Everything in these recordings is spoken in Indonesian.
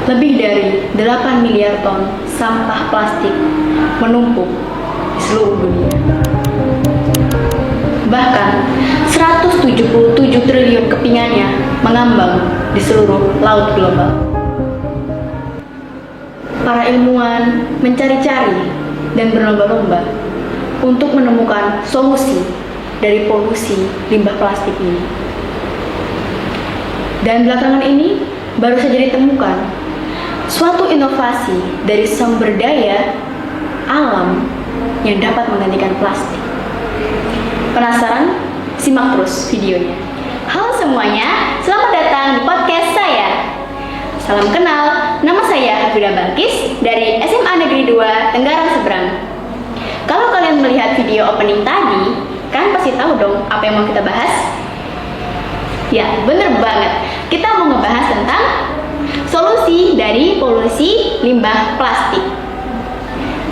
Lebih dari 8 miliar ton sampah plastik menumpuk di seluruh dunia. Bahkan 177 triliun kepingannya mengambang di seluruh laut global. Para ilmuwan mencari-cari dan berlomba-lomba untuk menemukan solusi dari polusi limbah plastik ini. Dan belakangan ini baru saja ditemukan suatu inovasi dari sumber daya alam yang dapat menggantikan plastik. Penasaran? Simak terus videonya. Halo semuanya, selamat datang di podcast saya. Salam kenal, nama saya Hafida Balkis dari SMA Negeri 2 Tenggarang Seberang. Kalau kalian melihat video opening tadi, kalian pasti tahu dong apa yang mau kita bahas? Ya, bener banget. Kita mau ngebahas tentang solusi dari polusi limbah plastik.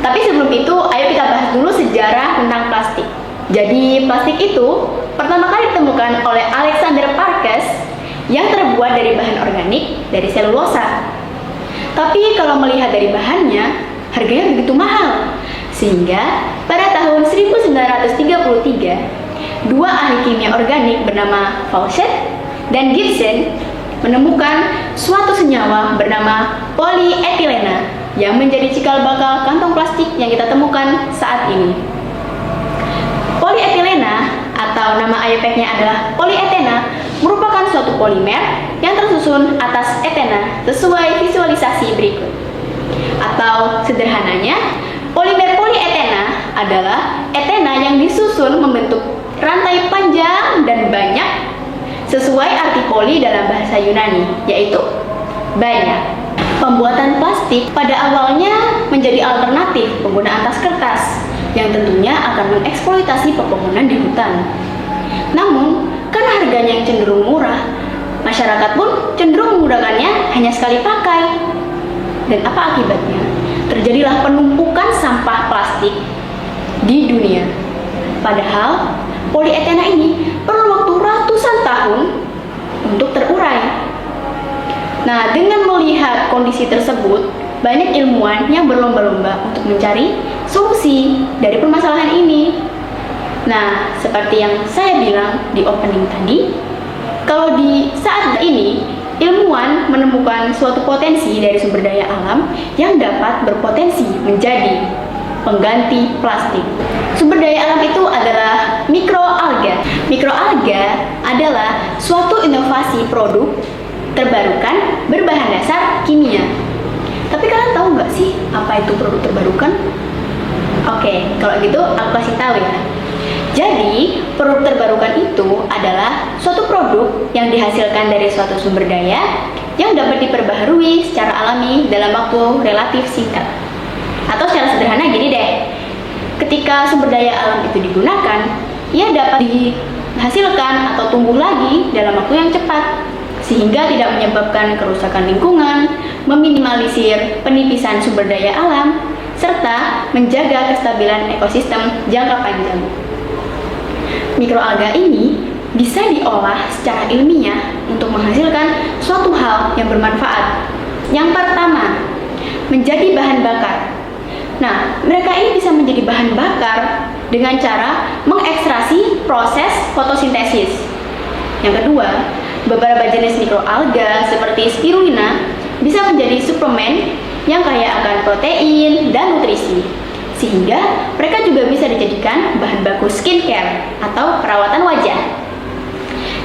Tapi sebelum itu, ayo kita bahas dulu sejarah tentang plastik. Jadi, plastik itu pertama kali ditemukan oleh Alexander Parkes yang terbuat dari bahan organik dari selulosa. Tapi kalau melihat dari bahannya, harganya begitu mahal. Sehingga pada tahun 1933, dua ahli kimia organik bernama Fawcett dan Gibson menemukan suatu senyawa bernama polietilena yang menjadi cikal bakal kantong plastik yang kita temukan saat ini. Polietilena atau nama IUPAC-nya adalah polietena merupakan suatu polimer yang tersusun atas etena sesuai visualisasi berikut. Atau sederhananya, polimer polietena adalah etena yang disusun membentuk rantai panjang dan banyak sesuai arti poli dalam bahasa Yunani, yaitu banyak. Pembuatan plastik pada awalnya menjadi alternatif penggunaan tas kertas yang tentunya akan mengeksploitasi pepohonan di hutan. Namun, karena harganya yang cenderung murah, masyarakat pun cenderung menggunakannya hanya sekali pakai. Dan apa akibatnya? Terjadilah penumpukan sampah plastik di dunia. Padahal, polietena ini perlu waktu ratusan tahun untuk terurai. Nah, dengan melihat kondisi tersebut, banyak ilmuwan yang berlomba-lomba untuk mencari solusi dari permasalahan ini. Nah, seperti yang saya bilang di opening tadi, kalau di saat ini, ilmuwan menemukan suatu potensi dari sumber daya alam yang dapat berpotensi menjadi pengganti plastik. Sumber daya alam itu adalah mikroalga. Mikroalga adalah suatu inovasi produk terbarukan berbahan dasar kimia. Tapi kalian tahu nggak sih apa itu produk terbarukan? Oke, kalau gitu aku kasih tahu ya. Jadi, produk terbarukan itu adalah suatu produk yang dihasilkan dari suatu sumber daya yang dapat diperbaharui secara alami dalam waktu relatif singkat. Atau secara sederhana gini deh, ketika sumber daya alam itu digunakan, ia dapat dihasilkan atau tumbuh lagi dalam waktu yang cepat, sehingga tidak menyebabkan kerusakan lingkungan, meminimalisir penipisan sumber daya alam, serta menjaga kestabilan ekosistem jangka panjang. Mikroalga ini bisa diolah secara ilmiah untuk menghasilkan suatu hal yang bermanfaat. Yang pertama, menjadi bahan bakar. Nah, mereka ini bisa menjadi bahan bakar dengan cara mengekstraksi proses fotosintesis. Yang kedua, beberapa jenis mikroalga seperti spirulina bisa menjadi suplemen yang kaya akan protein dan nutrisi, sehingga mereka juga bisa dijadikan bahan baku skincare atau perawatan wajah.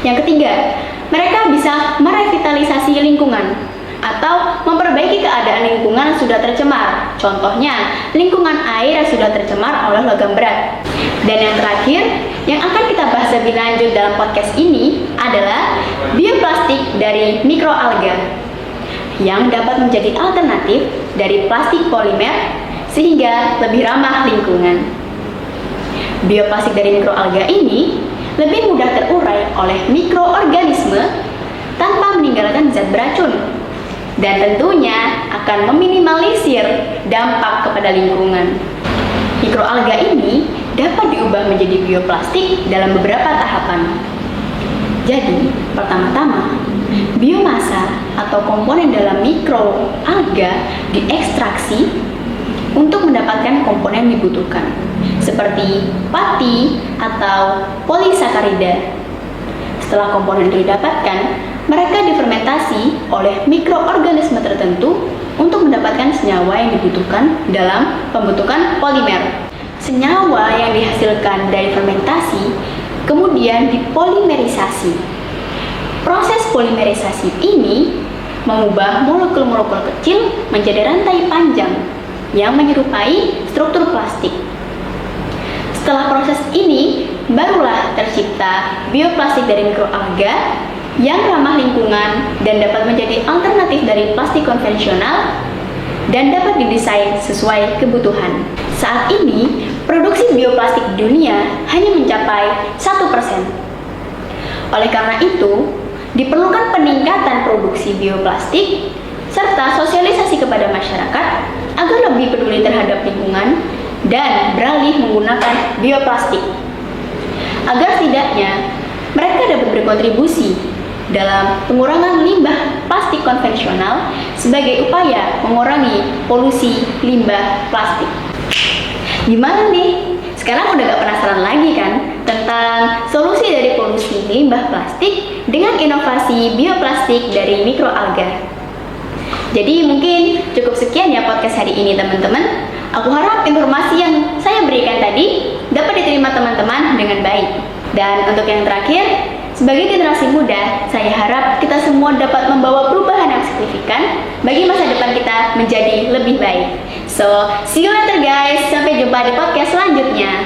Yang ketiga, mereka bisa merevitalisasi lingkungan atau memperbaiki keadaan lingkungan yang sudah tercemar. Contohnya, lingkungan air yang sudah tercemar oleh logam berat. Dan yang terakhir, yang akan kita bahas lebih lanjut dalam podcast ini adalah bioplastik dari mikroalga yang dapat menjadi alternatif dari plastik polimer sehingga lebih ramah lingkungan. Bioplastik dari mikroalga ini lebih mudah terurai oleh mikroorganisme tanpa meninggalkan zat beracun dan tentunya akan meminimalisir dampak kepada lingkungan. Mikroalga ini dapat diubah menjadi bioplastik dalam beberapa tahapan. Jadi, pertama-tama, biomasa atau komponen dalam mikroalga diekstraksi untuk mendapatkan komponen yang dibutuhkan, seperti pati atau polisakarida. Setelah komponen itu didapatkan, mereka difermentasi oleh mikroorganisme tertentu untuk mendapatkan senyawa yang dibutuhkan dalam pembentukan polimer. Senyawa yang dihasilkan dari fermentasi kemudian dipolimerisasi. Proses polimerisasi ini mengubah molekul-molekul kecil menjadi rantai panjang yang menyerupai struktur plastik. Setelah proses ini, barulah tercipta bioplastik dari mikroalga yang ramah lingkungan dan dapat menjadi alternatif dari plastik konvensional dan dapat didesain sesuai kebutuhan. Saat ini, produksi bioplastik di dunia hanya mencapai 1%. Oleh karena itu, diperlukan peningkatan produksi bioplastik serta sosialisasi kepada masyarakat agar lebih peduli terhadap lingkungan dan beralih menggunakan bioplastik. Agar setidaknya mereka dapat berkontribusi dalam pengurangan limbah plastik konvensional sebagai upaya mengurangi polusi limbah plastik. Gimana nih? Sekarang udah gak penasaran lagi kan tentang solusi dari polusi limbah plastik dengan inovasi bioplastik dari mikroalga? Jadi mungkin cukup sekian ya podcast hari ini teman-teman. Aku harap informasi yang saya berikan tadi dapat diterima teman-teman dengan baik. Dan untuk yang terakhir, sebagai generasi muda, saya harap kita semua dapat membawa perubahan yang signifikan bagi masa depan kita menjadi lebih baik. So, see you later guys. Sampai jumpa di podcast selanjutnya.